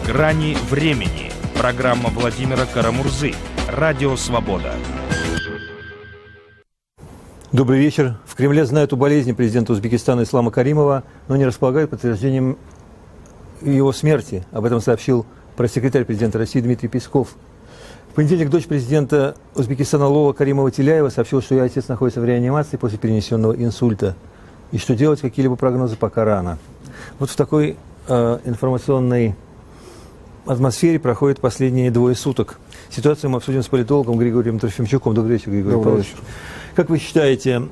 Грани времени. Программа Владимира Карамурзы. Радио «Свобода». Добрый вечер. В Кремле знают о болезни президента Узбекистана Ислама Каримова, но не располагают подтверждением его смерти. Об этом сообщил пресс-секретарь президента России Дмитрий Песков. В понедельник дочь президента Узбекистана Лола Каримова-Тиляева сообщила, что ее отец находится в реанимации после перенесенного инсульта. И что делать, какие-либо прогнозы пока рано. Вот в такой информационной атмосфере проходят последние двое суток. Ситуацию мы обсудим с политологом Григорием Трофимчуком. Добрый вечер, Григорий Павлович. Как вы считаете,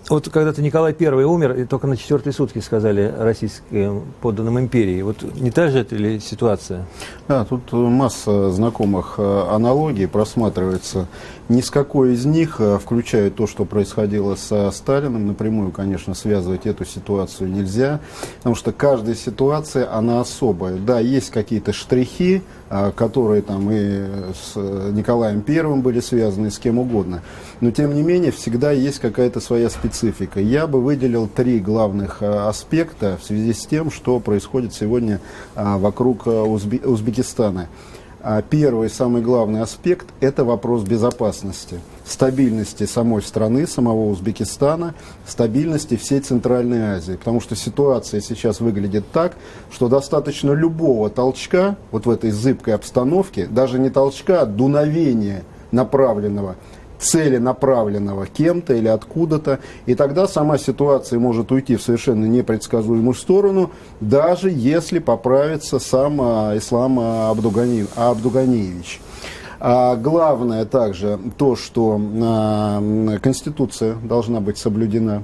вот когда-то Николай I умер, и только на 4-е сутки сказали российским подданным империи. Вот не та же это ли ситуация? Да, тут масса знакомых аналогий просматривается. Ни с какой из них, включая то, что происходило со Сталиным, напрямую, конечно, связывать эту ситуацию нельзя, потому что каждая ситуация, она особая. Да, есть какие-то штрихи, которые там и с Николаем I были связаны, и с кем угодно. Но, тем не менее, всегда есть какая-то своя специфика. Я бы выделил 3 главных аспекта в связи с тем, что происходит сегодня вокруг Узбекистана. Первый, самый главный аспект – это вопрос безопасности, стабильности самой страны, самого Узбекистана, стабильности всей Центральной Азии. Потому что ситуация сейчас выглядит так, что достаточно любого толчка вот в этой зыбкой обстановке, даже не толчка, а дуновения направленного, целенаправленного кем-то или откуда-то, и тогда сама ситуация может уйти в совершенно непредсказуемую сторону, даже если поправится сам Ислам Абдуганиевич. Главное также то, что Конституция должна быть соблюдена,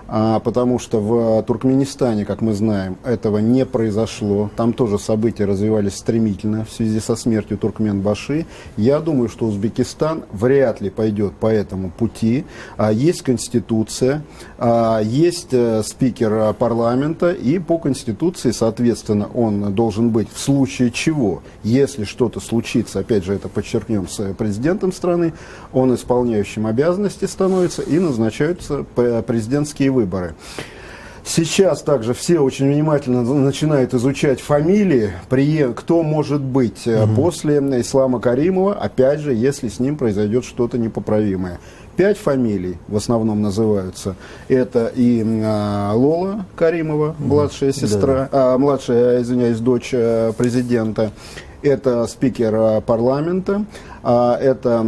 потому что в Туркменистане, как мы знаем, этого не произошло. Там тоже события развивались стремительно в связи со смертью Туркменбаши. Я думаю, что Узбекистан вряд ли пойдет по этому пути. Есть Конституция, есть спикер парламента, и по Конституции, соответственно, он должен быть в случае чего, если что-то случится, опять же, это подчеркнем, с президентом страны, он исполняющим обязанности становится, и назначаются президентские выборы. Сейчас также все очень внимательно начинают изучать фамилии, кто может быть после Ислама Каримова, опять же, если с ним произойдет что-то непоправимое. 5 фамилий в основном называются. Это и Лола Каримова, младшая сестра, дочь президента. Это спикер парламента, это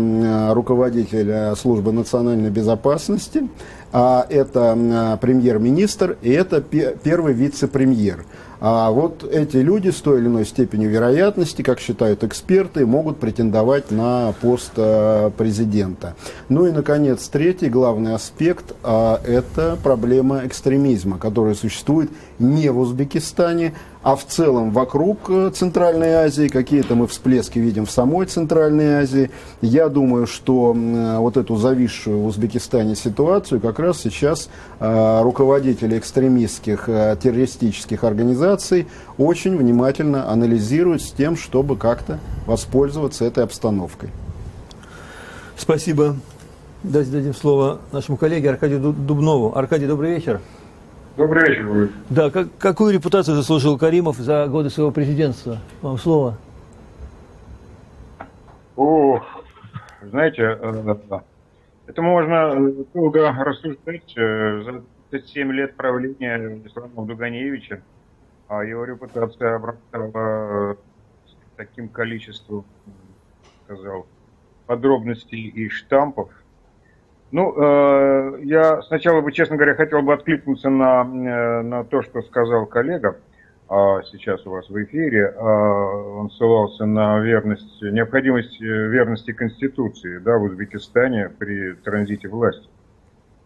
руководитель службы национальной безопасности, это премьер-министр и это первый вице-премьер. Вот эти люди с той или иной степенью вероятности, как считают эксперты, могут претендовать на пост президента. Ну и, наконец, третий главный аспект – это проблема экстремизма, которая существует не в Узбекистане, а в целом вокруг Центральной Азии. Какие-то мы всплески видим в самой Центральной Азии. Я думаю, что вот эту зависшую в Узбекистане ситуацию как раз сейчас руководители экстремистских террористических организаций очень внимательно анализируют с тем, чтобы как-то воспользоваться этой обстановкой. Спасибо. Давайте дадим слово нашему коллеге Аркадию Дубнову. Аркадий, добрый вечер. Добрый вечер. Да, какую репутацию заслужил Каримов за годы своего президентства? Вам слово. Знаете, это можно долго рассуждать. За 37 лет правления Ислама Абдуганиевича его репутация обрастала таким количеством, сказал, подробностей и штампов. Ну, я сначала бы, честно говоря, хотел бы откликнуться на то, что сказал коллега сейчас у вас в эфире. Он ссылался на необходимость верности Конституции, да, в Узбекистане при транзите власти.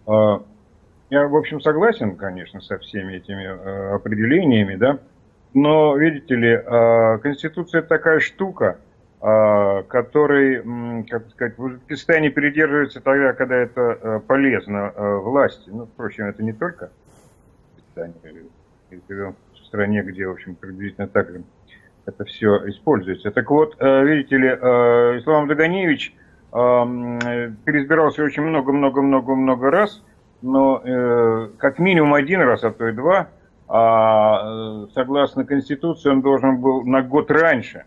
Я, в общем, согласен, конечно, со всеми этими определениями, да, но, видите ли, Конституция такая штука, который, как сказать, в Узбекистане придерживается тогда, когда это полезно власти. Ну, впрочем, это не только в Узбекистане. Мы живем в стране, где, в общем, приблизительно так же это все используется. Так вот, видите ли, Ислам Абдуганиевич переизбирался очень много раз, но как минимум 1 раз, а то и 2, согласно Конституции, он должен был на год раньше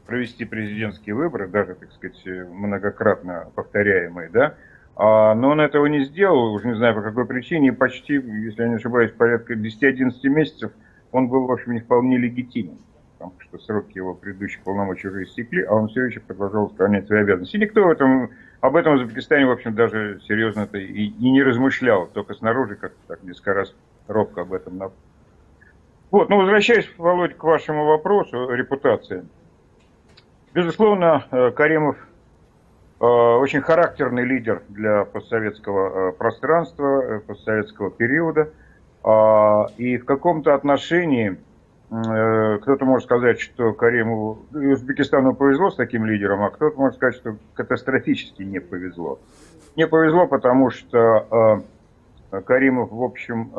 провести президентские выборы, даже, так сказать, многократно повторяемые, да, но он этого не сделал, уже не знаю по какой причине, и почти, если я не ошибаюсь, порядка 10-11 месяцев он был, в общем, не вполне легитимен, потому что сроки его предыдущих полномочий уже истекли, а он все еще продолжал исполнять свои обязанности. И никто об этом в Узбекистане, в общем, даже серьезно-то и не размышлял, только снаружи как-то так несколько раз робко об этом напомнил. Вот, ну, возвращаясь, Володь, к вашему вопросу репутации. Безусловно, Каримов очень характерный лидер для постсоветского пространства, постсоветского периода. И в каком-то отношении кто-то может сказать, что Каримову и Узбекистану повезло с таким лидером, а кто-то может сказать, что катастрофически не повезло. Не повезло, потому что Каримов, в общем,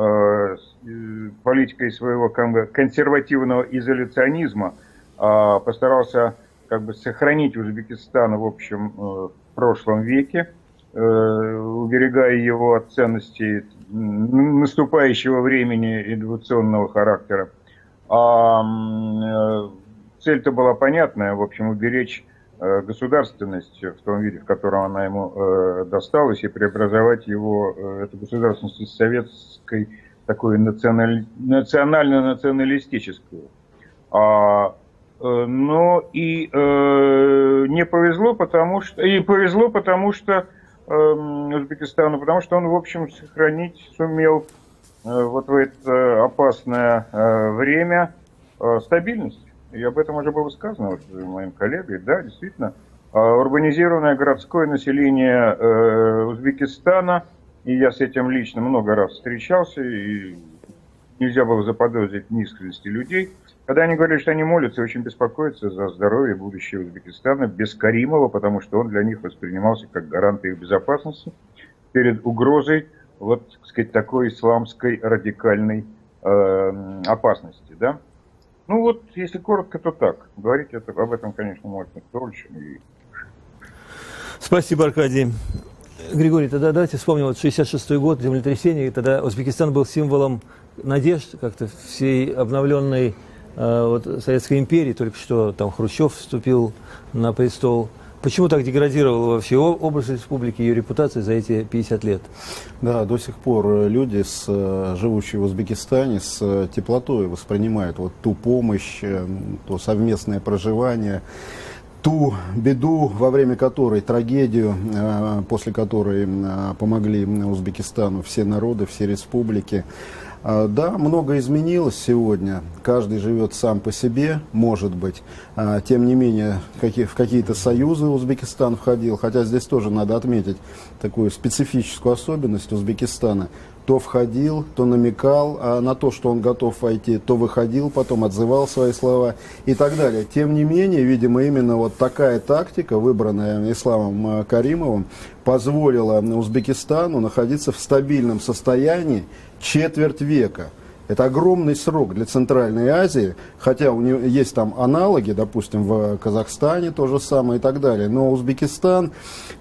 политикой своего консервативного изоляционизма постарался как бы сохранить Узбекистан, в общем, в прошлом веке, уберегая его от ценностей наступающего времени эволюционного характера. Цель-то была понятная, в общем, уберечь государственность в том виде, в котором она ему досталась, и преобразовать его, эту государственность, из советской, такой национально-националистическую. Но и не повезло, потому что... И повезло, потому что Узбекистану, потому что он, в общем, сохранить сумел вот в это опасное время стабильность. И об этом уже было сказано вот моим коллегой. Да, действительно, урбанизированное городское население Узбекистана, и я с этим лично много раз встречался, и нельзя было заподозрить в неискренности людей. Когда они говорили, что они молятся и очень беспокоятся за здоровье и будущее Узбекистана без Каримова, потому что он для них воспринимался как гарант их безопасности перед угрозой, вот, так сказать, такой исламской радикальной опасности, да. Ну вот, если коротко, то так. Говорить об этом, конечно, можно дольше. Спасибо, Аркадий. Григорий, тогда давайте вспомним, вот 66-й год, землетрясение, тогда Узбекистан был символом надежд как-то всей обновленной Советской империи, только что там Хрущев вступил на престол. Почему так деградировала вообще образ республики и ее репутация за эти 50 лет? Да, до сих пор люди, живущие в Узбекистане, с теплотой воспринимают вот ту помощь, то совместное проживание, ту беду, во время которой, трагедию, после которой помогли Узбекистану все народы, все республики. Да, много изменилось сегодня, каждый живет сам по себе, может быть, тем не менее в какие-то союзы Узбекистан входил, хотя здесь тоже надо отметить такую специфическую особенность Узбекистана. То входил, то намекал на то, что он готов войти, то выходил, потом отзывал свои слова и так далее. Тем не менее, видимо, именно вот такая тактика, выбранная Исламом Каримовым, позволила Узбекистану находиться в стабильном состоянии четверть века. Это огромный срок для Центральной Азии, хотя у него есть там аналоги, допустим, в Казахстане то же самое и так далее. Но Узбекистан,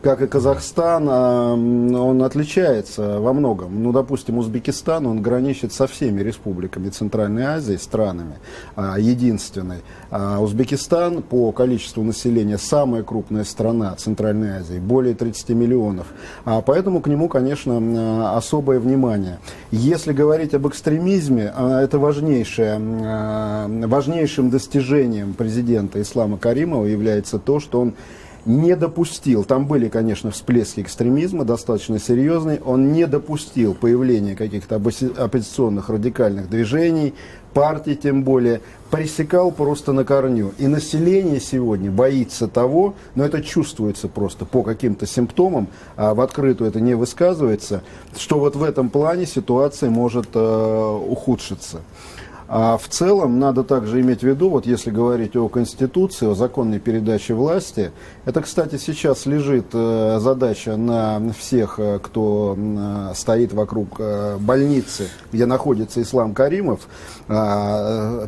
как и Казахстан, он отличается во многом. Ну, допустим, Узбекистан, он граничит со всеми республиками Центральной Азии, странами, единственной. Узбекистан по количеству населения самая крупная страна Центральной Азии, более 30 миллионов. Поэтому к нему, конечно, особое внимание. Если говорить об экстремизме, это важнейшим достижением президента Ислама Каримова является то, что он не допустил, там были, конечно, всплески экстремизма достаточно серьезные, он не допустил появления каких-то оппозиционных радикальных движений, партий тем более, пресекал просто на корню. И население сегодня боится того, но это чувствуется просто по каким-то симптомам, а в открытую это не высказывается, что вот в этом плане ситуация может ухудшиться. А в целом надо также иметь в виду, вот если говорить о Конституции, о законной передаче власти, это, кстати, сейчас лежит задача на всех, кто стоит вокруг больницы, где находится Ислам Каримов,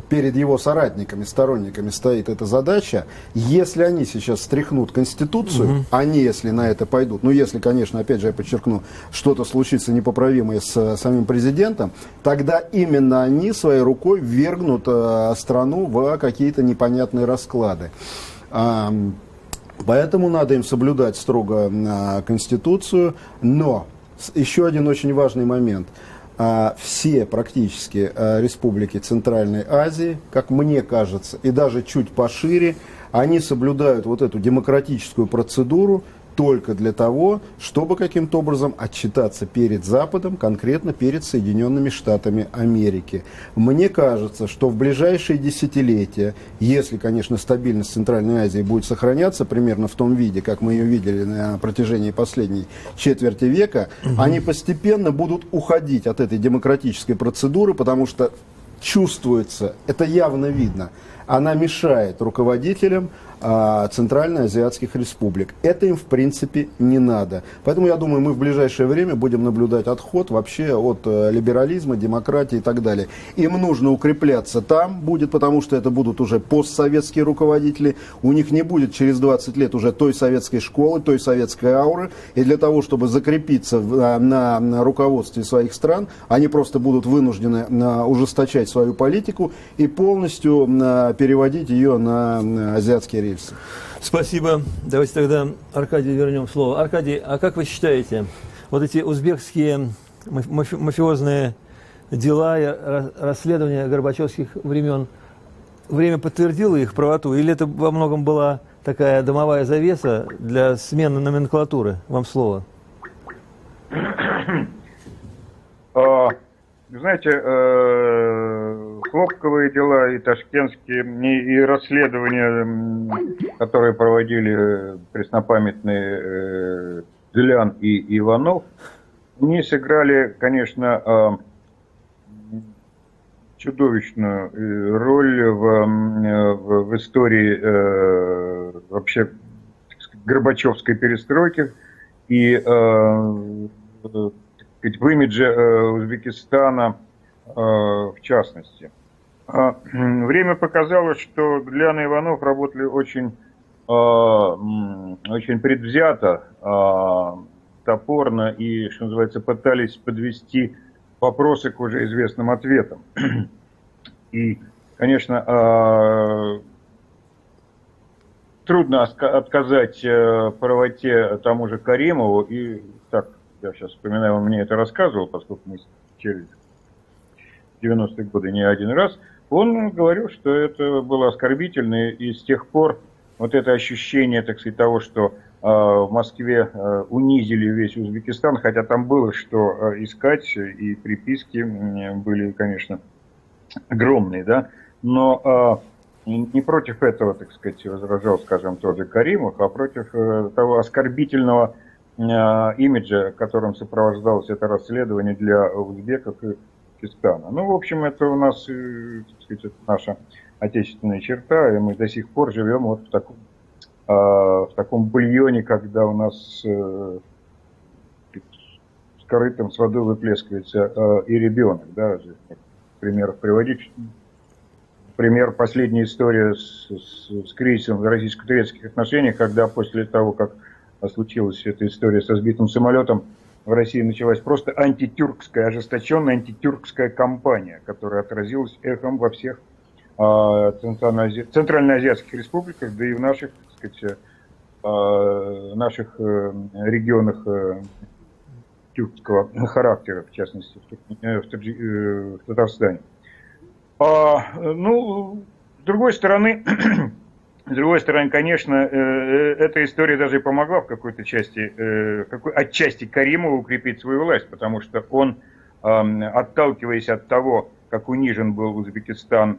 перед его соратниками, сторонниками стоит эта задача. Если они сейчас стряхнут Конституцию, они, если на это пойдут, ну, если, конечно, опять же, я подчеркну, что-то случится непоправимое с самим президентом, тогда именно они своей рукой ввергнут страну в какие-то непонятные расклады. Поэтому надо им соблюдать строго Конституцию. Но еще один очень важный момент. Все практически республики Центральной Азии, как мне кажется, и даже чуть пошире, они соблюдают вот эту демократическую процедуру только для того, чтобы каким-то образом отчитаться перед Западом, конкретно перед Соединенными Штатами Америки. Мне кажется, что в ближайшие десятилетия, если, конечно, стабильность Центральной Азии будет сохраняться примерно в том виде, как мы ее видели на протяжении последней четверти века, они постепенно будут уходить от этой демократической процедуры, потому что чувствуется, это явно видно, она мешает руководителям центральноазиатских республик. Это им, в принципе, не надо. Поэтому, я думаю, мы в ближайшее время будем наблюдать отход вообще от либерализма, демократии и так далее. Им нужно укрепляться там будет, потому что это будут уже постсоветские руководители. У них не будет через 20 лет уже той советской школы, той советской ауры. И для того, чтобы закрепиться на руководстве своих стран, они просто будут вынуждены ужесточать свою политику и полностью переводить ее на азиатские рельсы. Спасибо. Давайте тогда Аркадию вернем слово. Аркадий, а как вы считаете, вот эти узбекские мафиозные дела и расследования горбачевских времен, время подтвердило их правоту, или это во многом была такая дымовая завеса для смены номенклатуры? Вам слово. Знаете, хлопковые дела и ташкентские, и расследования, которые проводили преснопамятные Зелян и Иванов, они сыграли, конечно, чудовищную роль в истории вообще, так сказать, Горбачевской перестройки и в имидже Узбекистана в частности. Время показало, что Зелян и Иванов работали очень предвзято, топорно и, что называется, пытались подвести вопросы к уже известным ответам. И, конечно, трудно отказать правоте тому же Каримову, и так, я сейчас вспоминаю, он мне это рассказывал, поскольку мы через 90-е годы не один раз, он говорил, что это было оскорбительно, и с тех пор вот это ощущение, так сказать, того, что в Москве унизили весь Узбекистан, хотя там было что искать, и приписки были, конечно, огромные, да, но не против этого, так сказать, возражал, скажем, тот же Каримов, а против того оскорбительного имиджа, которым сопровождалось это расследование для узбеков и Узбекистана. Ну, в общем, это у нас, так сказать, это наша отечественная черта, и мы до сих пор живем вот в таком бульоне, когда у нас с корытом с водой выплескивается и ребенок, да, примеров приводить. Пример, последняя история с кризисом в российско-турецких отношениях, когда после того, как случилась эта история со сбитым самолетом, в России началась просто антитюркская, ожесточенная антитюркская кампания, которая отразилась эхом во всех центральноазиатских республиках, да и в наших, так сказать, наших регионах тюркского характера, в частности, в Татарстане. Ну, с другой стороны, конечно, эта история даже и помогла в какой-то части, отчасти Каримову укрепить свою власть, потому что он, отталкиваясь от того, как унижен был Узбекистан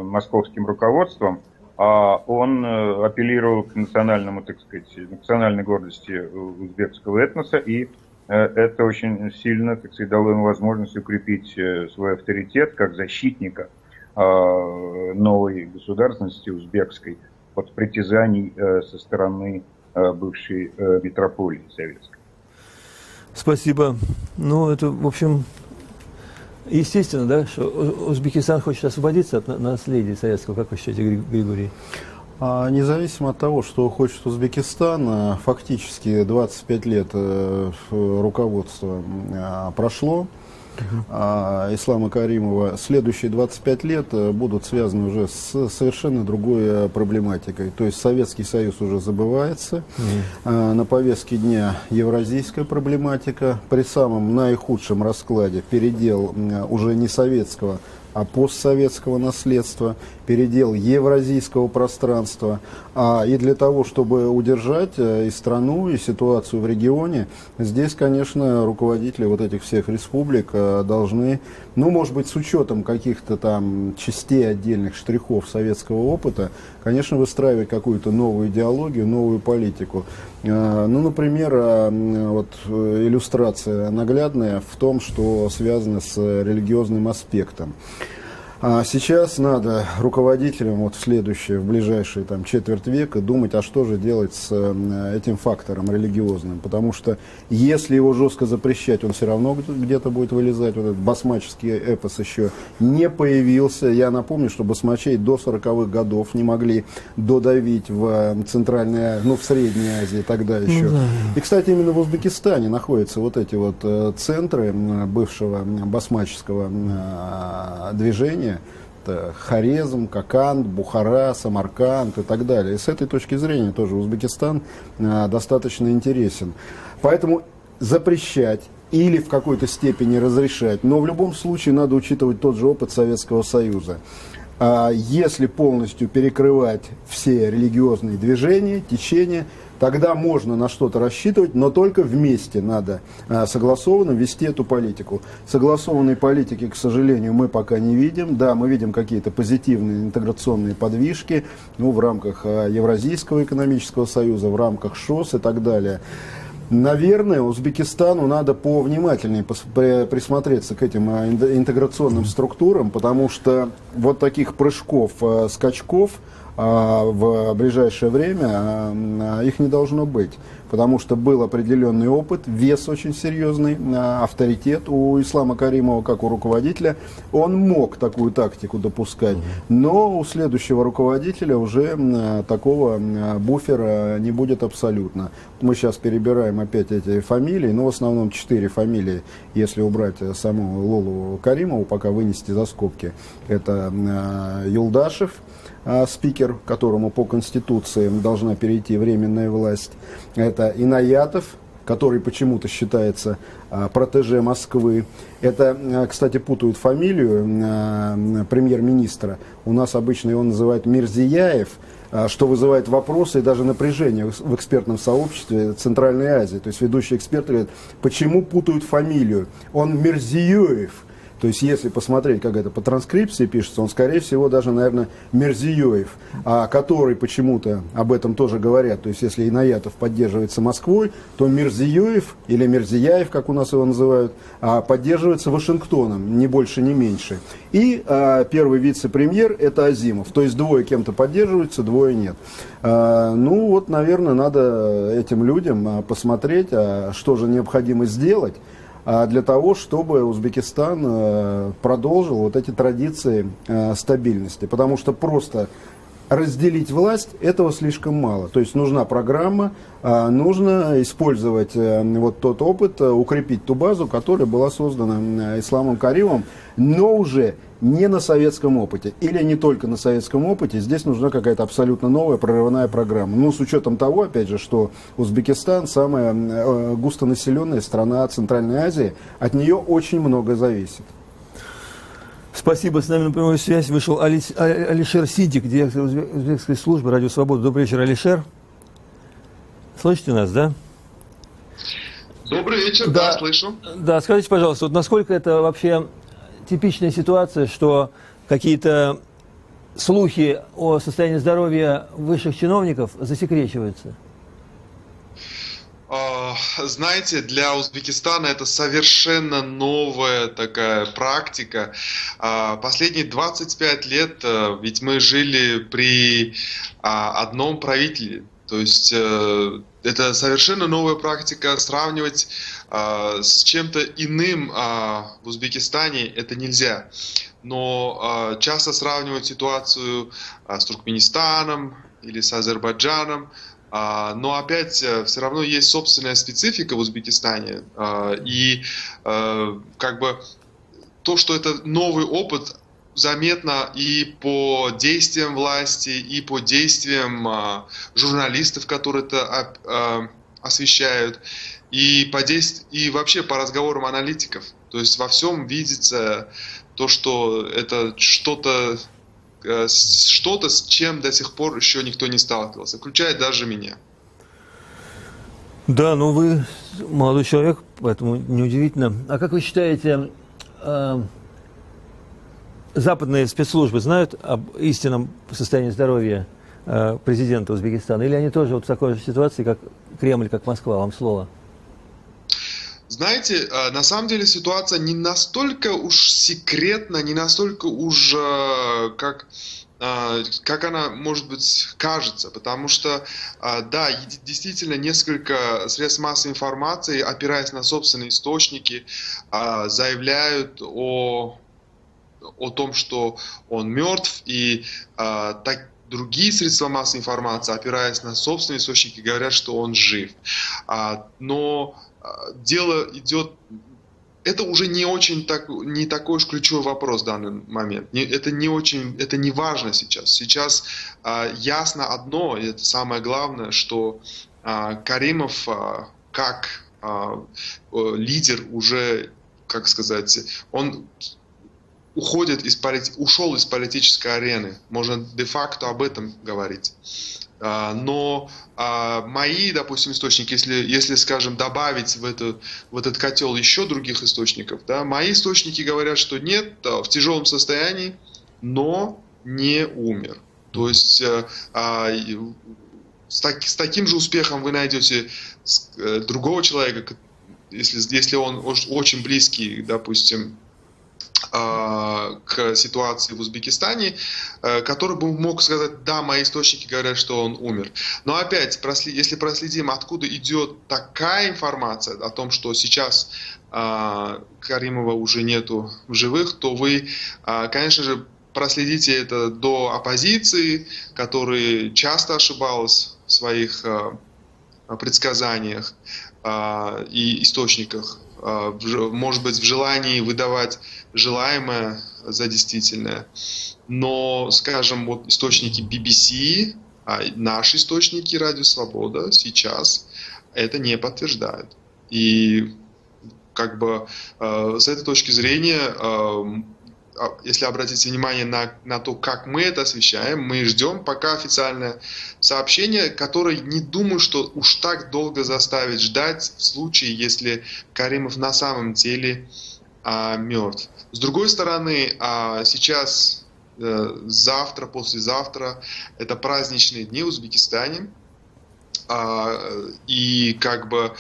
московским руководством, он апеллировал к национальному, так сказать, национальной гордости узбекского этноса и это очень сильно, так сказать, дало ему возможность укрепить свой авторитет как защитника новой государственности узбекской от притязаний со стороны бывшей метрополии советской. Спасибо. Ну, это, в общем, естественно, да, что Узбекистан хочет освободиться от наследия советского, как вы считаете, Григорий? Независимо от того, что хочет Узбекистан, фактически 25 лет руководства прошло Ислама Каримова. Следующие 25 лет будут связаны уже с совершенно другой проблематикой. То есть Советский Союз уже забывается. На повестке дня евразийская проблематика. При самом наихудшем раскладе передел уже не советского, а постсоветского наследства, передел евразийского пространства. И для того, чтобы удержать и страну, и ситуацию в регионе, здесь, конечно, руководители вот этих всех республик должны, ну, может быть, с учетом каких-то там частей отдельных штрихов советского опыта, конечно, выстраивать какую-то новую идеологию, новую политику. Ну, например, вот иллюстрация наглядная в том, что связано с религиозным аспектом. Сейчас надо руководителям вот в ближайшие там, четверть века думать, а что же делать с этим фактором религиозным. Потому что если его жестко запрещать, он все равно где-то будет вылезать. Вот этот басмаческий эпос еще не появился. Я напомню, что басмачей до 40-х годов не могли додавить в Центральной, ну, в Средней Азии тогда еще. И, кстати, именно в Узбекистане находятся вот эти вот центры бывшего басмаческого движения. Это Хорезм, Коканд, Бухара, Самарканд и так далее. И с этой точки зрения тоже Узбекистан достаточно интересен. Поэтому запрещать или в какой-то степени разрешать, но в любом случае надо учитывать тот же опыт Советского Союза. Если полностью перекрывать все религиозные движения, течения, тогда можно на что-то рассчитывать, но только вместе надо согласованно вести эту политику. Согласованной политики, к сожалению, мы пока не видим. Да, мы видим какие-то позитивные интеграционные подвижки, ну, в рамках Евразийского экономического союза, в рамках ШОС и так далее. Наверное, Узбекистану надо повнимательнее присмотреться к этим интеграционным структурам, потому что вот таких прыжков, скачков в ближайшее время их не должно быть. Потому что был определенный опыт, вес очень серьезный, авторитет у Ислама Каримова, как у руководителя. Он мог такую тактику допускать, но у следующего руководителя уже такого буфера не будет абсолютно. Мы сейчас перебираем опять эти фамилии, но в основном 4 фамилии, если убрать саму Лолу Каримову, пока вынести за скобки. Это Юлдашев, спикер, которому по Конституции должна перейти временная власть. Это Инаятов, который почему-то считается протеже Москвы. Это, кстати, путают фамилию премьер-министра. У нас обычно его называют Мирзияев, что вызывает вопросы и даже напряжение в экспертном сообществе Центральной Азии. То есть ведущие эксперты говорят, почему путают фамилию? Он Мирзиёев. То есть, если посмотреть, как это по транскрипции пишется, он, скорее всего, даже, наверное, Мирзиёев, который почему-то об этом тоже говорят. То есть, если Инаятов поддерживается Москвой, то Мирзиёев, или Мирзияев, как у нас его называют, поддерживается Вашингтоном, ни больше, ни меньше. И первый вице-премьер – это Азимов. То есть, двое кем-то поддерживаются, двое нет. Ну, вот, наверное, надо этим людям посмотреть, что же необходимо сделать, для того, чтобы Узбекистан продолжил вот эти традиции стабильности. Потому что просто разделить власть, этого слишком мало. То есть нужна программа, нужно использовать вот тот опыт, укрепить ту базу, которая была создана Исламом Каримовым, но уже не на советском опыте. Или не только на советском опыте. Здесь нужна какая-то абсолютно новая прорывная программа. Ну, с учетом того, опять же, что Узбекистан самая густонаселенная страна Центральной Азии. От нее очень много зависит. Спасибо. С нами на прямую связь вышел Алишер Сидик, директор узбекской службы «Радио Свобода». Добрый вечер, Алишер. Слышите нас, да? Добрый вечер, да, слышу. Да, скажите, пожалуйста, вот насколько это вообще типичная ситуация, что какие-то слухи о состоянии здоровья высших чиновников засекречиваются? знаете, для Узбекистана это совершенно новая такая практика. Последние 25 лет ведь мы жили при одном правителе. То есть это совершенно новая практика. Сравнивать с чем-то иным в Узбекистане это нельзя. Но часто сравнивать ситуацию с Туркменистаном или с Азербайджаном. Но опять все равно есть собственная специфика в Узбекистане. И как бы то, что это новый опыт, заметно и по действиям власти, и по действиям журналистов, которые это освещают, и вообще по разговорам аналитиков. То есть во всем видится то, что это что-то, с чем до сих пор еще никто не сталкивался, включая даже меня. Да, ну вы молодой человек, поэтому неудивительно. А как вы считаете, западные спецслужбы знают об истинном состоянии здоровья президента Узбекистана? Или они тоже вот в такой же ситуации, как Кремль, как Москва? Вам слово. Знаете, на самом деле ситуация не настолько уж секретна, не настолько уж как она, может быть, кажется, потому что, да, действительно, несколько средств массовой информации, опираясь на собственные источники, заявляют о том, что он мертв, и другие средства массовой информации, опираясь на собственные источники, говорят, что он жив. Но дело идет... Это уже не такой уж ключевой вопрос в данный момент. Это не важно сейчас. Сейчас ясно одно, и это самое главное, что Каримов как лидер уже, как сказать, он ушел из политической арены. Можно де-факто об этом говорить. Но мои, допустим, источники, если, скажем, добавить в этот котел еще других источников, да, мои источники говорят, что нет, в тяжелом состоянии, но не умер. То есть с таким же успехом вы найдете другого человека, если он очень близкий, допустим, к ситуации в Узбекистане, который бы мог сказать, да, мои источники говорят, что он умер. Но опять, если проследим, откуда идет такая информация о том, что сейчас Каримова уже нету в живых, то вы, конечно же, проследите это до оппозиции, которая часто ошибалась в своих предсказаниях и источниках. Может быть, в желании выдавать желаемое за действительное. Но, скажем, вот источники BBC, наши источники Радио Свобода сейчас это не подтверждают. И как бы с этой точки зрения, если обратить внимание на то, как мы это освещаем, мы ждем пока официальное сообщение, которое не думаю, что уж так долго заставит ждать в случае, если Каримов на самом деле мертв. С другой стороны, сейчас, завтра, послезавтра, это праздничные дни в Узбекистане, и как бы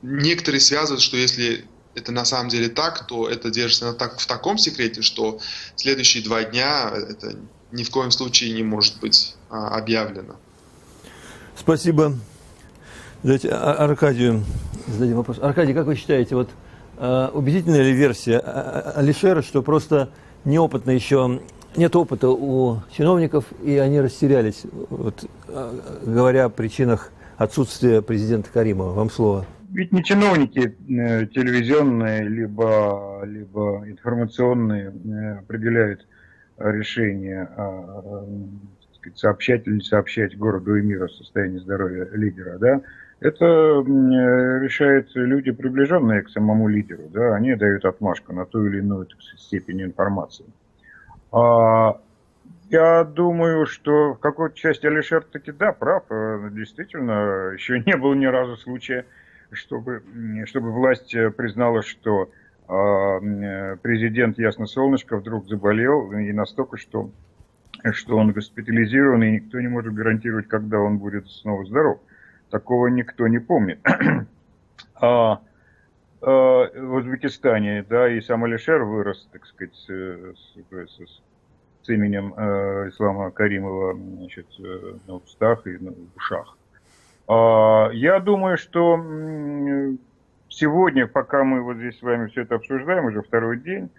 некоторые связывают, что если это на самом деле так, то это держится в таком секрете, что следующие 2 дня это ни в коем случае не может быть объявлено. Спасибо. Давайте Аркадию зададим вопрос. Аркадий, как вы считаете, вот убедительная ли версия Алишера, что просто неопытно еще, нет опыта у чиновников, и они растерялись, вот, говоря о причинах отсутствия президента Каримова? Вам слово. Ведь не чиновники телевизионные, либо информационные определяют решение, сообщать или не сообщать городу и миру о состоянии здоровья лидера, да? Это решают люди, приближенные к самому лидеру, да? Они дают отмашку на ту или иную степень информации. Я думаю, что в какой-то части Алишер таки да, прав. Действительно, еще не было ни разу случая, чтобы власть признала, что президент Ясносолнышко вдруг заболел, и настолько, что он госпитализирован, и никто не может гарантировать, когда он будет снова здоров. такого никто не помнит. В Узбекистане, да, и сам Алишер вырос, так сказать, с именем Ислама Каримова, значит, на устах и на ушах. Я думаю, что сегодня, пока мы вот здесь с вами все это обсуждаем, уже второй день,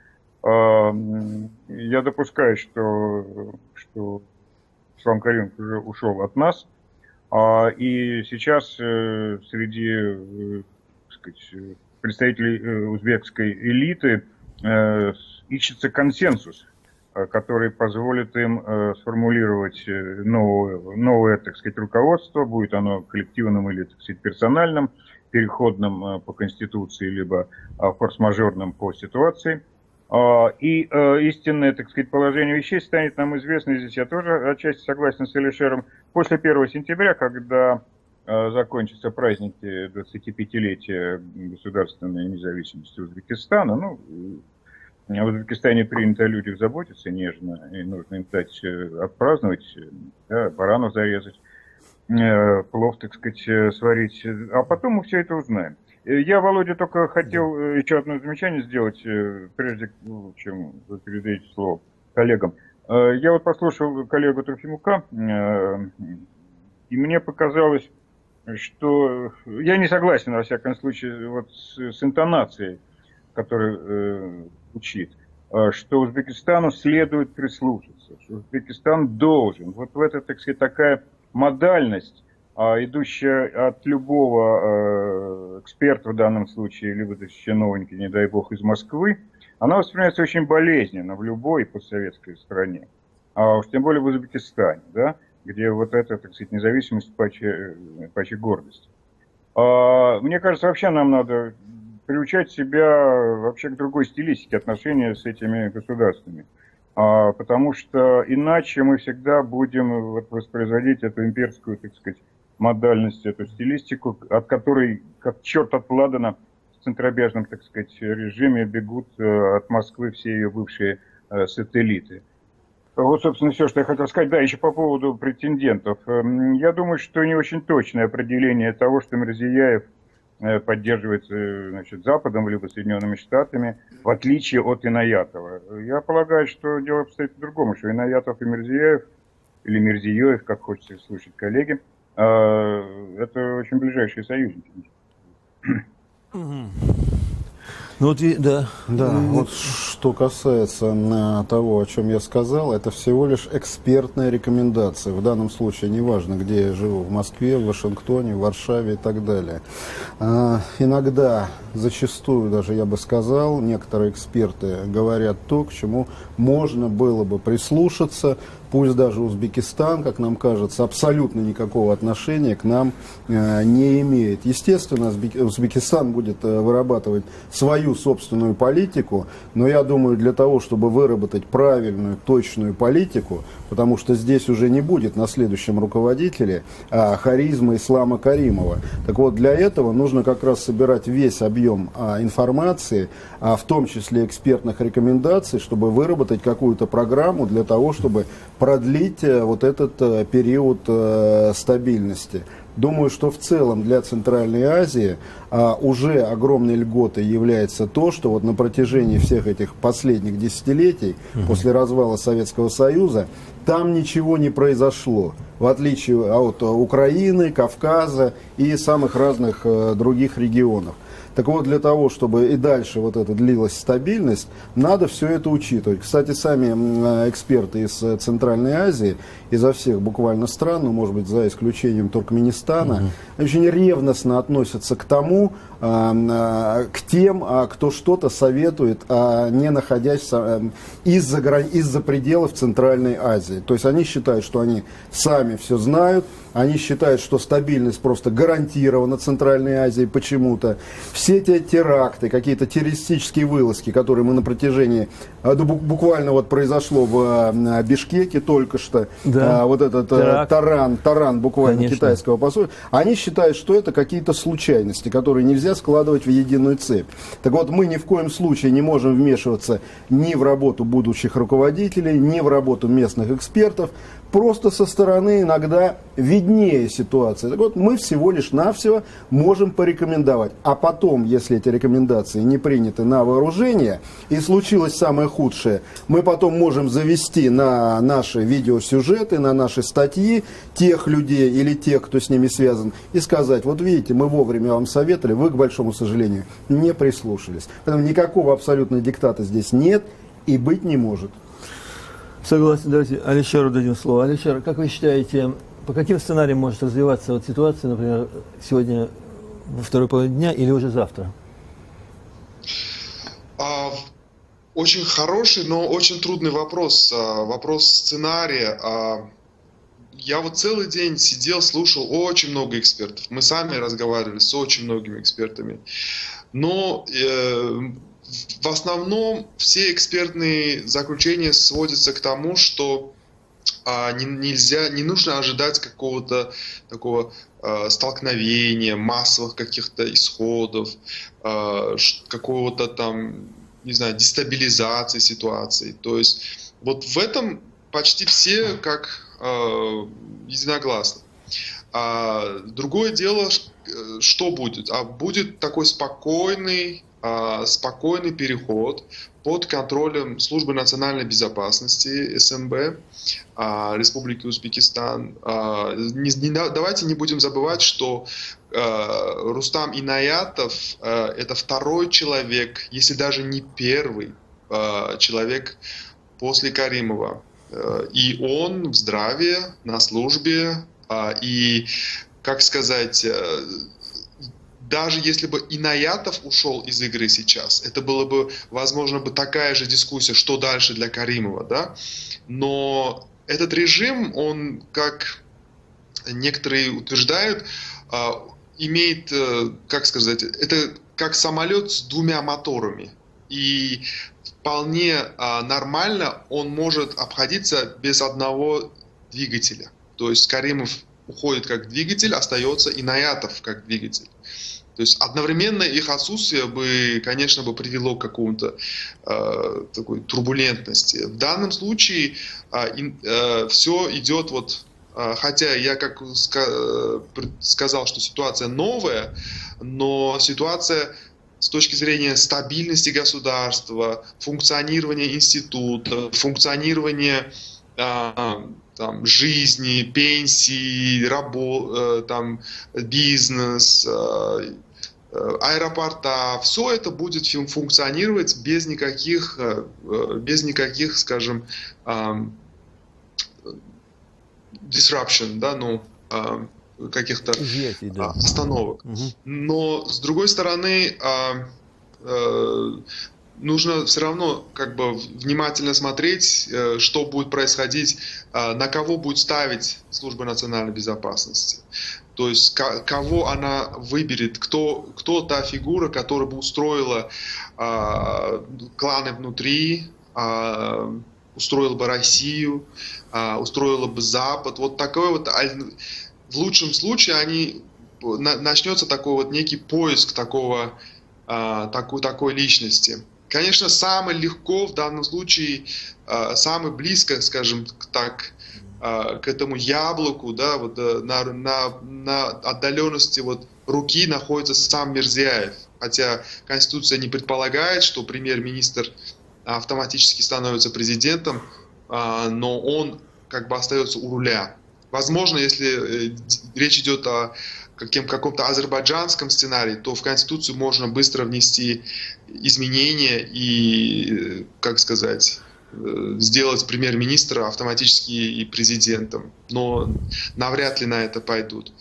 я допускаю, что Ислам Каримов уже ушел от нас, и сейчас среди, так сказать, представителей узбекской элиты ищется консенсус, который позволит им сформулировать новое, так сказать, руководство, будет оно коллективным или, так сказать, персональным, переходным по Конституции, либо форс-мажорным по ситуации. И истинное, так сказать, положение вещей станет нам известно, и здесь я тоже отчасти согласен с Алишером, после 1 сентября, когда закончатся праздники 25-летия государственной независимости Узбекистана. Ну, в Узбекистане принято о людях заботиться нежно, и нужно им дать отпраздновать, да, баранов зарезать, плов, так сказать, сварить, а потом мы все это узнаем. Я, Володя, только хотел еще одно замечание сделать, прежде чем вы передаете слово коллегам. Я вот послушал коллегу Трофимука, и мне показалось, что я не согласен, во всяком случае, вот с интонацией, которую учит, что Узбекистану следует прислушаться, что Узбекистан должен. Вот в это, так сказать, такая модальность, идущая от любого эксперта в данном случае, либо чиновника, не дай бог, из Москвы, она воспринимается очень болезненно в любой постсоветской стране, а уж тем более в Узбекистане, да, где вот эта, так сказать, независимость паче гордость. Мне кажется, вообще нам надо приучать себя вообще к другой стилистике отношения с этими государствами. Потому что иначе мы всегда будем вот воспроизводить эту имперскую, так сказать, модальность, эту стилистику, от которой, как черт от Ладана, в центробежном, так сказать, режиме бегут от Москвы все ее бывшие сателлиты. Вот, собственно, все, что я хотел сказать. Да, еще по поводу претендентов. Я думаю, что не очень точное определение того, что Мирзияев поддерживается, значит, Западом, либо Соединенными Штатами, в отличие от Инаятова. Я полагаю, что дело обстоит по-другому, что Инаятов и Мирзияев, или Мирзиёев, как хочется слышать коллеги, это очень ближайшие союзники. Ну, вот да. Да, вот что касается того, о чем я сказал, это всего лишь экспертная рекомендация. В данном случае неважно, где я живу, в Москве, в Вашингтоне, в Варшаве и так далее. Иногда, зачастую даже я бы сказал, некоторые эксперты говорят то, к чему можно было бы прислушаться. Пусть даже Узбекистан, как нам кажется, абсолютно никакого отношения к нам не имеет. Естественно, Узбекистан будет вырабатывать свою собственную политику, но я думаю, для того, чтобы выработать правильную, точную политику, потому что здесь уже не будет на следующем руководителе харизма Ислама Каримова. Так вот, для этого нужно как раз собирать весь объем информации, в том числе экспертных рекомендаций, чтобы выработать какую-то программу для того, чтобы продлить вот этот период стабильности. Думаю, что в целом для Центральной Азии уже огромной льготой является то, что вот на протяжении всех этих последних десятилетий, после развала Советского Союза, там ничего не произошло, в отличие от Украины, Кавказа и самых разных других регионов. Так вот, для того, чтобы и дальше вот это длилась стабильность, надо все это учитывать. Кстати, сами эксперты из Центральной Азии, изо всех буквально стран, ну, может быть, за исключением Туркменистана, очень ревностно относятся к тому, к тем, кто что-то советует, не находясь из-за пределов Центральной Азии. То есть они считают, что они сами все знают, они считают, что стабильность просто гарантирована Центральной Азией почему-то. Все эти теракты, какие-то террористические вылазки, которые мы на протяжении, буквально вот произошло в Бишкеке только что, да. Вот этот таран буквально, конечно, китайского посольства, они считают, что это какие-то случайности, которые нельзя складывать в единую цепь. Так вот, мы ни в коем случае не можем вмешиваться ни в работу будущих руководителей, ни в работу местных экспертов. Просто со стороны иногда видеть виднее ситуация. Так вот, мы всего лишь навсего можем порекомендовать. А потом, если эти рекомендации не приняты на вооружение, и случилось самое худшее, мы потом можем завести на наши видеосюжеты, на наши статьи тех людей или тех, кто с ними связан, и сказать: вот видите, мы вовремя вам советовали, вы, к большому сожалению, не прислушались. Поэтому никакого абсолютно диктата здесь нет и быть не может. Согласен. Давайте Алишеру дадим слово. Алишер, как вы считаете, по каким сценариям может развиваться вот ситуация, например, сегодня во второй половине дня или уже завтра? Очень хороший, но очень трудный вопрос. Вопрос сценария. Я вот целый день сидел, слушал очень много экспертов. Мы сами разговаривали с очень многими экспертами. Но в основном все экспертные заключения сводятся к тому, что не нужно ожидать какого-то такого столкновения, массовых каких-то исходов, какого-то там, не знаю, дестабилизации ситуации. То есть вот в этом почти все как единогласно. Другое дело, что будет? Будет такой спокойный переход под контролем Службы национальной безопасности СНБ Республики Узбекистан. Давайте не будем забывать, что Рустам Инаятов – это второй человек, если даже не первый человек после Каримова. И он в здравии, на службе, и, как сказать, даже если бы Инаятов ушел из игры сейчас, это было бы, возможно, бы такая же дискуссия, что дальше для Каримова, да? Но этот режим, он, как некоторые утверждают, имеет, как сказать, это как самолет с двумя моторами. И вполне нормально он может обходиться без одного двигателя. То есть Каримов уходит как двигатель, остается Инаятов как двигатель. То есть одновременно их отсутствие бы, конечно, привело к какому-то такой турбулентности. В данном случае все идет вот, хотя я как сказал, что ситуация новая, но ситуация с точки зрения стабильности государства, функционирования института, функционирования там, жизни, пенсии, там, бизнес, аэропорта, все это будет функционировать без никаких, скажем, disruption, да, ну, каких-то остановок. Угу. Но, с другой стороны, нужно все равно как бы внимательно смотреть, что будет происходить, на кого будет ставить Служба национальной безопасности. То есть кого она выберет, кто та фигура, которая бы устроила кланы внутри, устроила бы Россию, устроила бы Запад. Вот такой вот, в лучшем случае начнется такой вот некий поиск такой личности. Конечно, самое легко в данном случае, самое близко, скажем так, к этому яблоку, да, вот на отдаленности вот руки находится сам Мирзияев. Хотя Конституция не предполагает, что премьер-министр автоматически становится президентом, но он как бы остается у руля. Возможно, если речь идет о каком-то азербайджанском сценарии, то в Конституцию можно быстро внести изменения и, как сказать, сделать премьер-министра автоматически и президентом. Но навряд ли на это пойдут.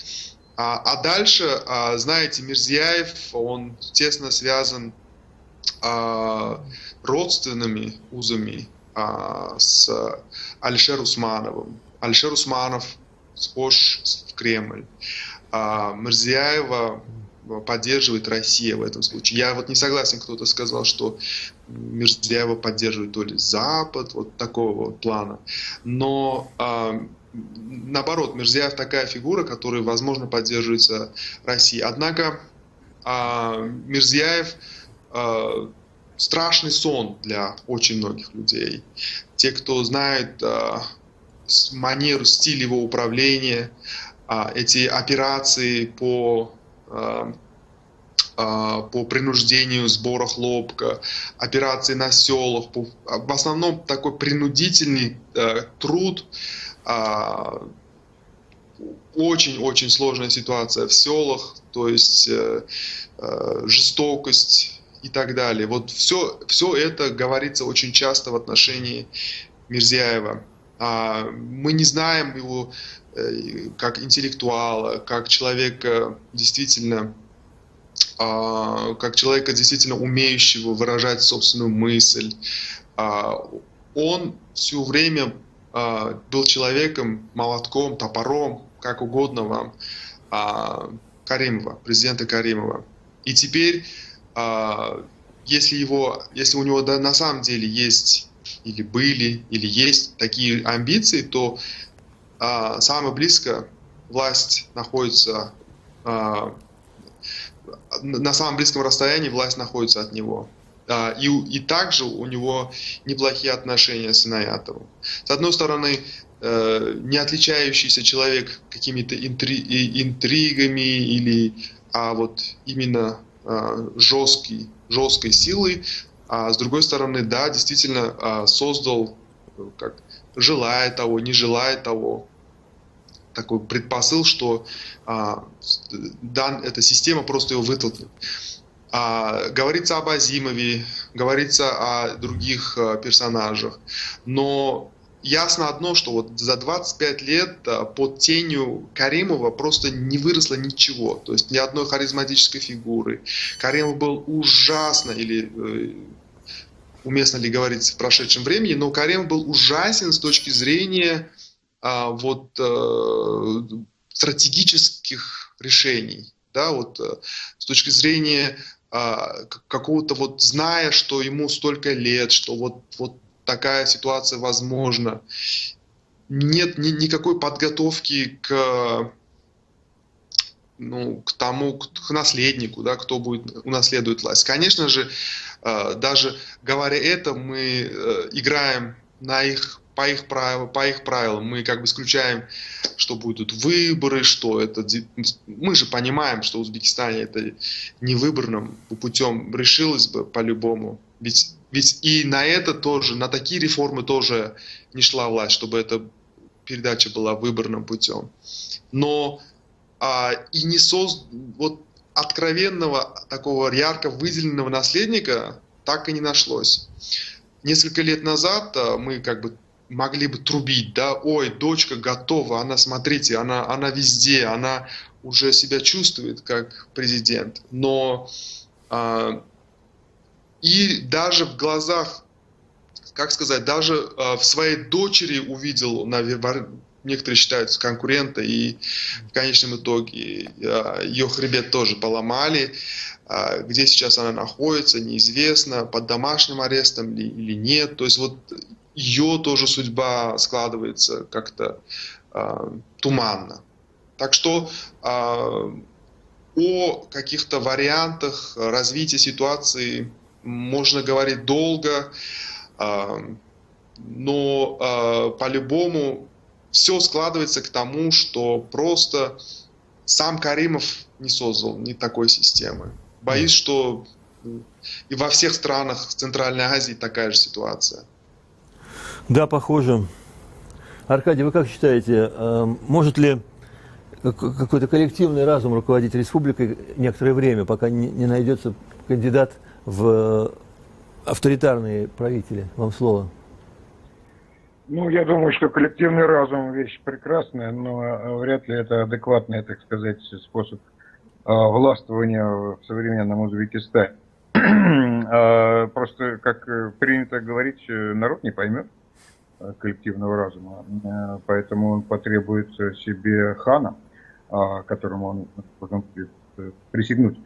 А дальше, знаете, Мирзияев, он тесно связан родственными узами с Алишер Усмановым. Алишер Усманов схож в Кремль. Мирзияева поддерживает Россия в этом случае. Я вот не согласен, кто-то сказал, что Мирзияева поддерживает то ли Запад, вот такого вот плана. Но наоборот, Мирзияев такая фигура, которая, возможно, поддерживается Россией. Однако Мирзияев страшный сон для очень многих людей. Те, кто знает манеру, стиль его управления, эти операции по принуждению сбора хлопка, операции на селах, в основном такой принудительный труд, очень-очень сложная ситуация в селах, то есть жестокость и так далее. Вот все это говорится очень часто в отношении Мирзияева. Мы не знаем его как интеллектуала, как человека действительно умеющего выражать собственную мысль. Он все время был человеком, молотком, топором, как угодно вам, Каримова, президента Каримова. И теперь, если у него на самом деле есть, или были, или есть такие амбиции, то самое близко власть находится, на самом близком расстоянии власть находится от него. И также у него неплохие отношения с Инаятовым. С одной стороны, не отличающийся человек какими-то интригами или вот именно жесткой силой, а с другой стороны, да, действительно создал, желая того, не желая того, такой предпосыл, что эта система просто его вытолкнет. Говорится об Азимове, говорится о других персонажах, но ясно одно, что вот за 25 лет под тенью Каримова просто не выросло ничего, то есть ни одной харизматической фигуры. Каримов был ужасно, или уместно ли говорить в прошедшем времени, но Каримов был ужасен с точки зрения стратегических решений, да, с точки зрения какого-то зная, что ему столько лет, что вот такая ситуация возможна. Нет никакой подготовки к наследнику, да, кто унаследует власть. Конечно же, даже говоря это, мы играем по их правилам. Мы исключаем, что будут выборы, что это... Мы же понимаем, что в Узбекистане это не выборным путем решилось бы по-любому. Ведь и на это тоже, на такие реформы тоже не шла власть, чтобы эта передача была выборным путем. Но и не откровенного, такого ярко выделенного наследника так и не нашлось. Несколько лет назад мы могли бы трубить, да, ой, дочка готова, смотрите, она везде, она уже себя чувствует как президент. Но и даже в глазах, даже в своей дочери увидел, некоторые считают конкурента, и в конечном итоге ее хребет тоже поломали. Где сейчас она находится, неизвестно, под домашним арестом или нет. То есть ее тоже судьба складывается как-то туманно. Так что о каких-то вариантах развития ситуации можно говорить долго, но по-любому все складывается к тому, что просто сам Каримов не создал ни такой системы. Боюсь, что и во всех странах Центральной Азии такая же ситуация. Да, похоже. Аркадий, вы как считаете, может ли какой-то коллективный разум руководить республикой некоторое время, пока не найдется кандидат в авторитарные правители? Вам слово. Я думаю, что коллективный разум вещь прекрасная, но вряд ли это адекватный, так сказать, способ властвования в современном Узбекистане. Просто, как принято говорить, народ не поймет коллективного разума, поэтому он потребует себе хана, которому он должен будет присягнуть.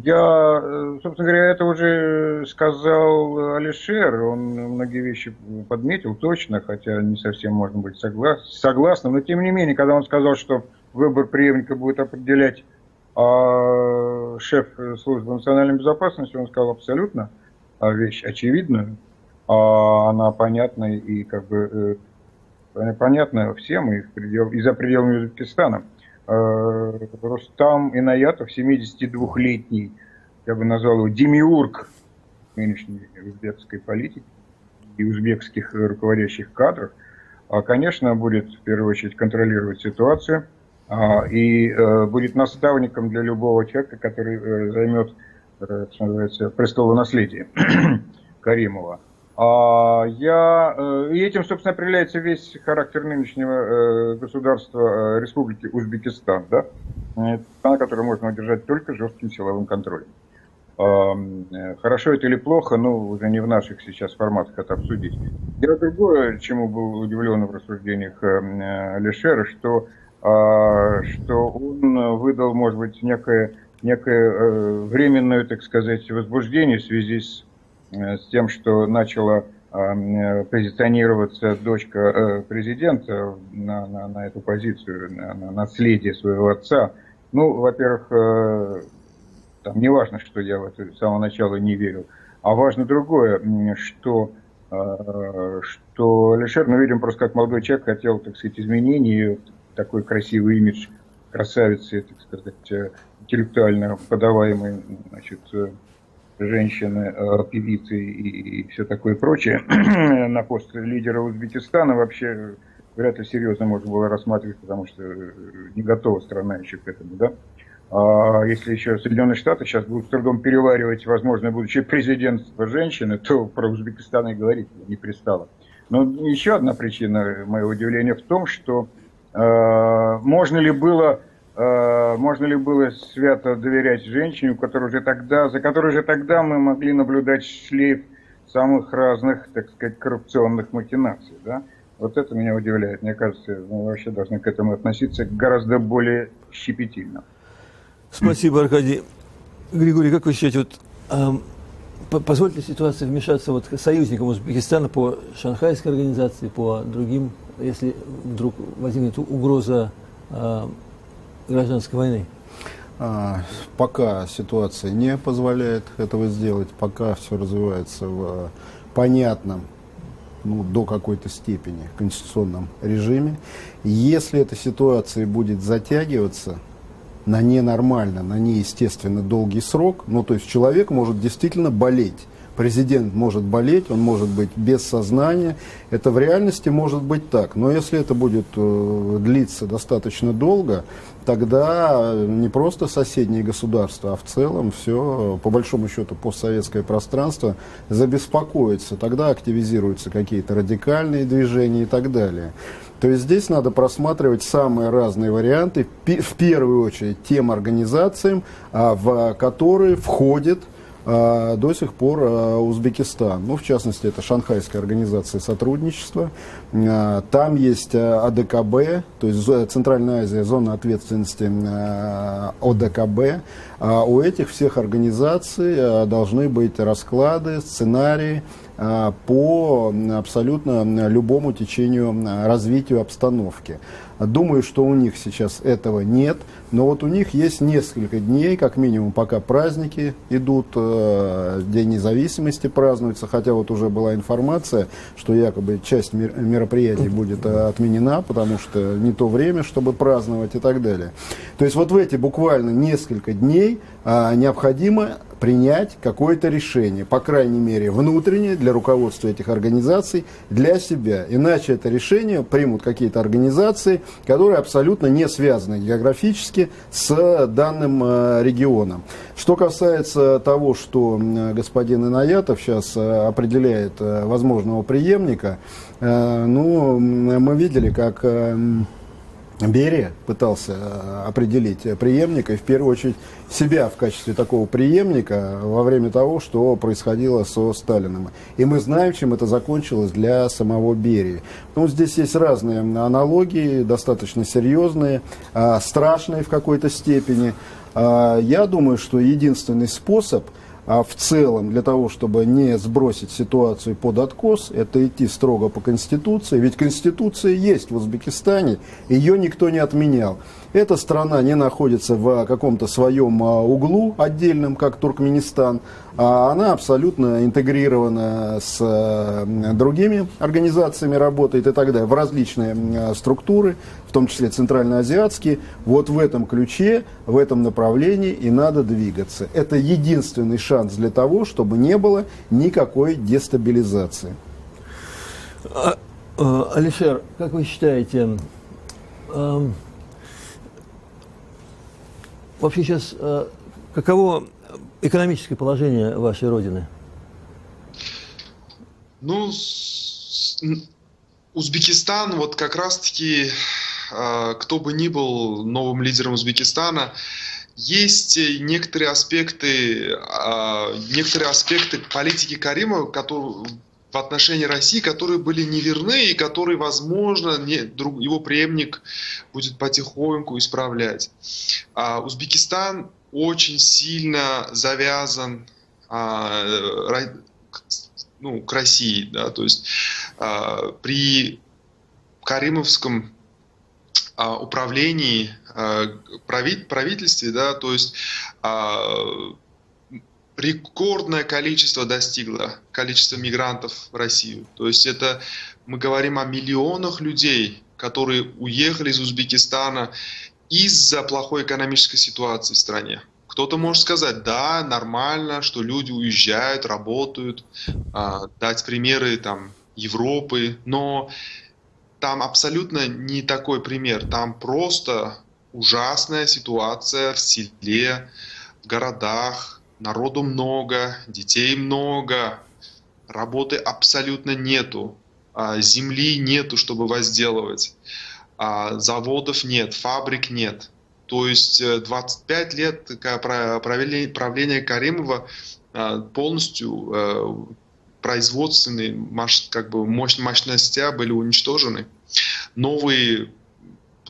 Я, собственно говоря, это уже сказал Алишер, он многие вещи подметил точно, хотя не совсем можно быть согласным, но тем не менее, когда он сказал, что выбор преемника будет определять шеф службы национальной безопасности, он сказал абсолютно вещь очевидную, она понятна и понятно всем и за пределами Узбекистана. Рустам Инаятов, 72-летний, я бы назвал его демиург нынешней узбекской политики и узбекских руководящих кадров, конечно, будет в первую очередь контролировать ситуацию и будет наставником для любого человека, который займет, что называется, престолонаследие Каримова. И этим, собственно, определяется весь характер нынешнего государства Республики Узбекистан, да? Страна, которую можно удержать только жестким силовым контролем. Хорошо это или плохо, уже не в наших сейчас форматах это обсудить. Дело другое, чему был удивлен в рассуждениях Алишера, что он выдал, может быть, некое временное, так сказать, возбуждение в связи с тем, что начала позиционироваться дочка президента на эту позицию, на наследие своего отца. Во-первых, там не важно, что я в это с самого начала не верил, а важно другое, что Алишер, видим, просто как молодой человек хотел, так сказать, изменений, такой красивый имидж красавицы, так сказать, интеллектуально подаваемой, значит, женщины, певицы и все такое прочее на пост лидера Узбекистана вообще вряд ли серьезно можно было рассматривать, потому что не готова страна еще к этому, да. А если еще Соединенные Штаты сейчас будут с трудом переваривать возможное будущее президентство женщины, то про Узбекистан и говорить не пристало. Но еще одна причина моего удивления в том, что можно ли было свято доверять женщине, за которой уже тогда мы могли наблюдать шлейф самых разных, так сказать, коррупционных махинаций, да? Вот это меня удивляет. Мне кажется, мы вообще должны к этому относиться гораздо более щепетильно. Спасибо, Аркадий. Григорий, как вы считаете, позволит ли ситуация вмешаться союзникам Узбекистана по Шанхайской организации, по другим, если вдруг возникнет угроза гражданской войны? Пока ситуация не позволяет этого сделать, пока все развивается в понятном, до какой-то степени конституционном режиме. Если эта ситуация будет затягиваться на ненормально, на неестественно долгий срок, то есть человек может действительно болеть. Президент может болеть, он может быть без сознания. Это в реальности может быть так. Но если это будет длиться достаточно долго, тогда не просто соседние государства, а в целом все, по большому счету, постсоветское пространство забеспокоится. Тогда активизируются какие-то радикальные движения и так далее. То есть здесь надо просматривать самые разные варианты, в первую очередь тем организациям, в которые входит до сих пор Узбекистан. В частности, это Шанхайская организация сотрудничества. Там есть АДКБ, то есть Центральная Азия, зона ответственности ОДКБ. У этих всех организаций должны быть расклады, сценарии по абсолютно любому течению, развитию обстановки. Думаю, что у них сейчас этого нет, но у них есть несколько дней, как минимум, пока праздники идут, День независимости празднуется, хотя уже была информация, что якобы часть мероприятий будет отменена, потому что не то время, чтобы праздновать и так далее. То есть в эти буквально несколько дней необходимо принять какое-то решение, по крайней мере внутреннее, для руководства этих организаций, для себя. Иначе это решение примут какие-то организации, которые абсолютно не связаны географически с данным регионом. Что касается того, что господин Инаятов сейчас определяет возможного преемника, мы видели, как Берия пытался определить преемника, и в первую очередь себя в качестве такого преемника во время того, что происходило со Сталиным. И мы знаем, чем это закончилось для самого Берии. Здесь есть разные аналогии, достаточно серьезные, страшные в какой-то степени. Я думаю, что единственный способ в целом, для того, чтобы не сбросить ситуацию под откос, это идти строго по Конституции. Ведь Конституция есть в Узбекистане, ее никто не отменял. Эта страна не находится в каком-то своем углу отдельном, как Туркменистан, а она абсолютно интегрирована с другими организациями, работает и так далее, в различные структуры, в том числе центральноазиатские. Вот в этом ключе, в этом направлении и надо двигаться. Это единственный шанс для того, чтобы не было никакой дестабилизации. Алишер, как вы считаете, вообще сейчас каково экономическое положение вашей родины? Ну, Узбекистан, вот как раз-таки, кто бы ни был новым лидером Узбекистана, есть некоторые аспекты политики Каримова, которые в отношении России, которые были неверны и которые, возможно, его преемник будет потихоньку исправлять. Узбекистан очень сильно завязан к России, да, то есть при каримовском управлении, правительстве, да, то есть рекордное количество достигло количество мигрантов в Россию. То есть это мы говорим о миллионах людей, которые уехали из Узбекистана из-за плохой экономической ситуации в стране. Кто-то может сказать, да, нормально, что люди уезжают, работают, дать примеры там Европы, но там абсолютно не такой пример. Там просто ужасная ситуация в селе, в городах. Народу много, детей много, работы абсолютно нету, земли нету, чтобы возделывать, заводов нет, фабрик нет. То есть 25 лет правления Каримова полностью производственные мощности были уничтожены. Новые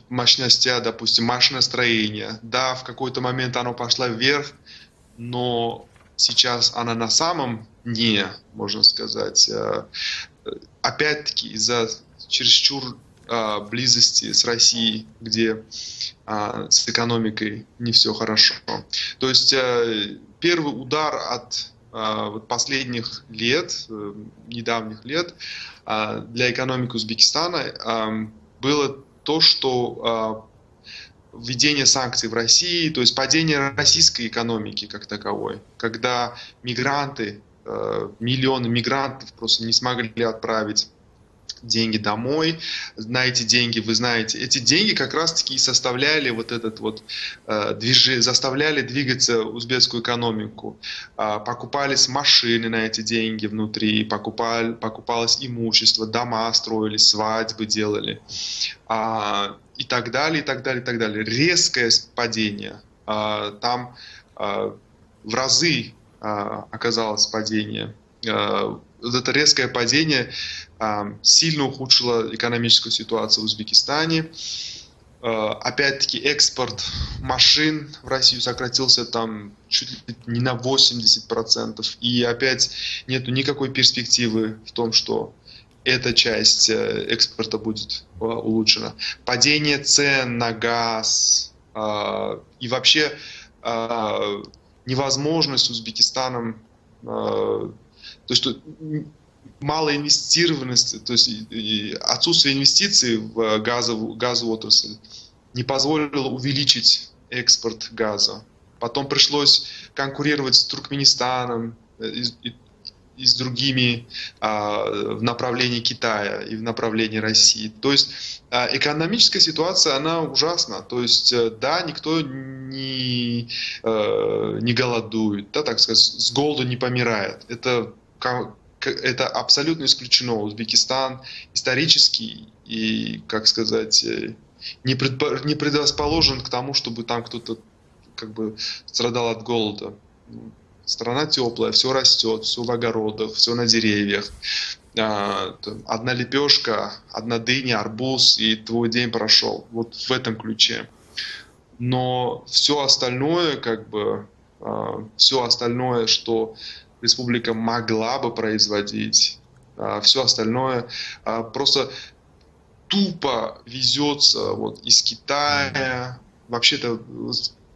мощности, допустим, машиностроение, да, в какой-то момент оно пошло вверх, но сейчас она на самом дне, можно сказать, опять-таки из-за чересчур близости с Россией, где с экономикой не все хорошо. То есть первый удар от последних лет, недавних лет для экономики Узбекистана было то, что введение санкций в России, то есть падение российской экономики как таковой, когда мигранты, миллионы мигрантов просто не смогли отправить деньги домой. На эти деньги, вы знаете, эти деньги как раз-таки и составляли вот этот вот заставляли двигаться узбекскую экономику. Покупались машины на эти деньги внутри, покупалось имущество, дома строились, свадьбы делали. И так далее, и так далее, и так далее. Резкое падение. Там в разы оказалось падение. Вот это резкое падение сильно ухудшило экономическую ситуацию в Узбекистане. Опять-таки экспорт машин в Россию сократился там чуть ли не на 80%. И опять нету никакой перспективы в том, что эта часть экспорта будет улучшена. Падение цен на газ и вообще невозможность Узбекистаном, то есть малая инвестированность, то есть отсутствие инвестиций в газовую отрасль не позволило увеличить экспорт газа. Потом пришлось конкурировать с Туркменистаном и с другими в направлении Китая и в направлении России. То есть экономическая ситуация, она ужасна. То есть, да, никто не голодует, да, так сказать, с голоду не помирает. Это абсолютно исключено. Узбекистан исторически и, как сказать, не предрасположен к тому, чтобы там кто-то как бы страдал от голода. Страна теплая, все растет, все в огородах, все на деревьях. Одна лепешка, одна дыня, арбуз, и твой день прошел. Вот в этом ключе. Но все остальное, как бы, все остальное, что республика могла бы производить, все остальное просто тупо везется вот из Китая. Вообще-то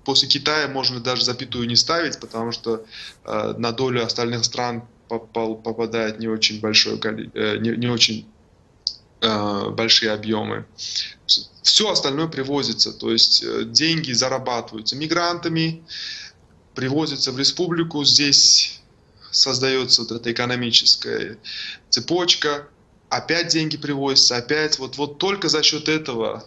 после Китая можно даже запятую не ставить, потому что на долю остальных стран попадает не очень большие объемы. Все остальное привозится, то есть деньги зарабатываются мигрантами, привозятся в республику, здесь создается вот эта экономическая цепочка, опять деньги привозятся, опять вот только за счет этого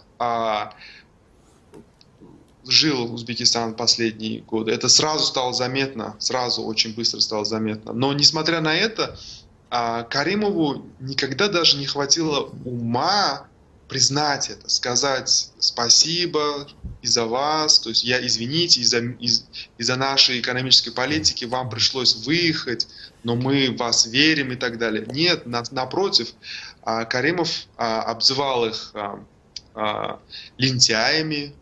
жил Узбекистан последние годы. Это сразу стало заметно, сразу очень быстро стало заметно. Но несмотря на это, Каримову никогда даже не хватило ума признать это, сказать спасибо из-за вас, то есть извините, из-за нашей экономической политики вам пришлось выехать, но мы в вас верим и так далее. Нет, напротив, Каримов обзывал их лентяями,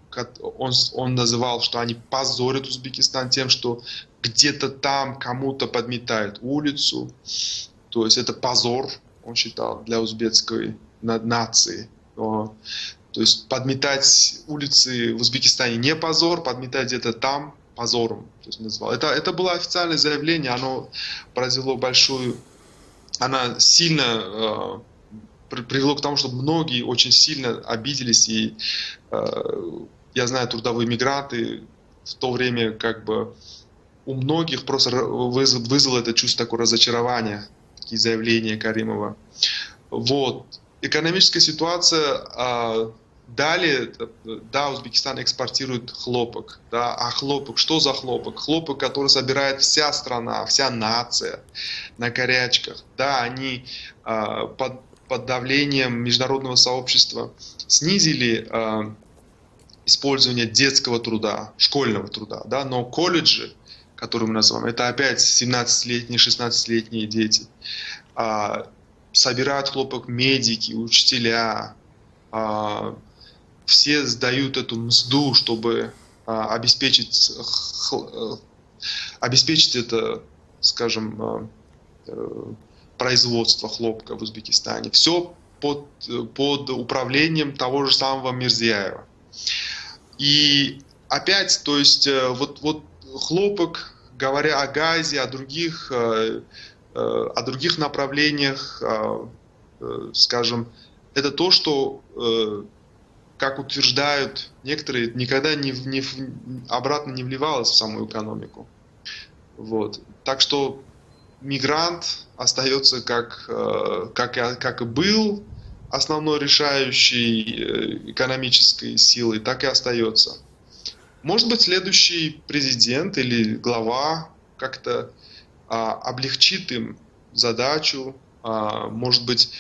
он называл, что они позорят Узбекистан тем, что где-то там кому-то подметают улицу, то есть это позор, он считал, для узбекской нации. То есть подметать улицы в Узбекистане не позор, подметать где-то там позором. То есть назвал. Это было официальное заявление, оно произвело большую, она сильно привело к тому, что многие очень сильно обиделись, и я знаю, трудовые мигранты в то время как бы у многих просто вызвало это чувство такого разочарования, такие заявления Каримова. Вот. Экономическая ситуация далее, да, Узбекистан экспортирует хлопок, да, а хлопок, что за хлопок? Хлопок, который собирает вся страна, вся нация на корячках, да, они под давлением международного сообщества снизили использование детского труда, школьного труда, да, но колледжи, которые мы называем, это опять 17-летние, 16-летние дети, собирают хлопок медики, учителя, все сдают эту мзду, чтобы обеспечить это, скажем, производство хлопка в Узбекистане. Все под управлением того же самого Мирзияева. И опять, то есть, вот хлопок, говоря о газе, о других направлениях, скажем, это то, что, как утверждают некоторые, никогда обратно не вливалось в саму экономику. Вот. Так что мигрант остается как и был основной решающей экономической силой, так и остается. Может быть, следующий президент или глава как-то облегчит им задачу, может быть,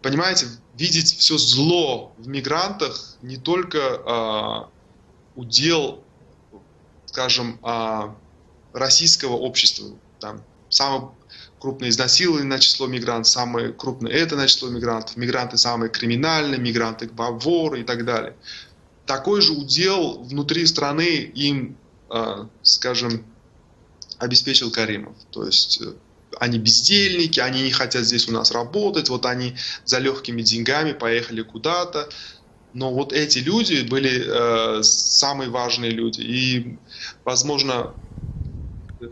понимаете, видеть все зло в мигрантах не только удел, скажем, российского общества. Там самое крупное изнасилованное число мигрантов, самое крупное это число мигрантов, мигранты самые криминальные, мигранты воры и так далее. Такой же удел внутри страны им, скажем, обеспечил Каримов. То есть они бездельники, они не хотят здесь у нас работать, вот они за легкими деньгами поехали куда-то. Но вот эти люди были самые важные люди. И, возможно,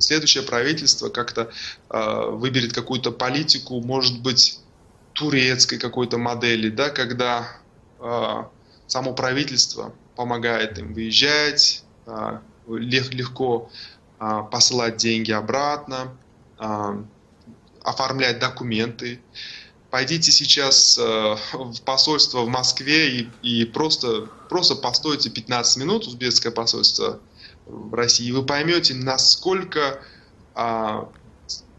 следующее правительство как-то выберет какую-то политику, может быть, турецкой какой-то модели, да, когда само правительство помогает им выезжать, легко посылать деньги обратно, оформлять документы. Пойдите сейчас в посольство в Москве и просто постойте 15 минут, узбекское посольство в России, и вы поймете, насколько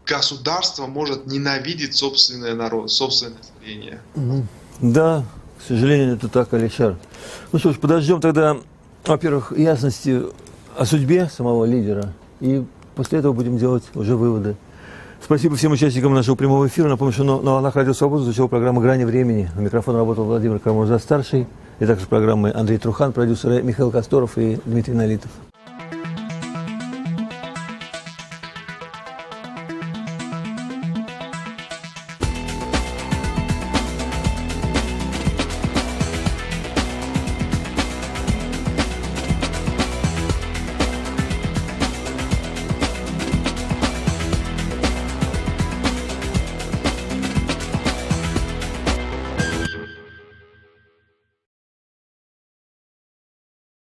государство может ненавидеть собственный народ, собственное население. Да, к сожалению, это так, Алишер. Ну что ж, подождем тогда, во-первых, ясности о судьбе самого лидера, и после этого будем делать уже выводы. Спасибо всем участникам нашего прямого эфира. Напомню, что на волнах Радио Свобода звучала программа «Грани времени». У микрофона работал Владимир Карамурза-старший, и также программы Андрей Трухан, продюсеры Михаил Косторов и Дмитрий Налитов.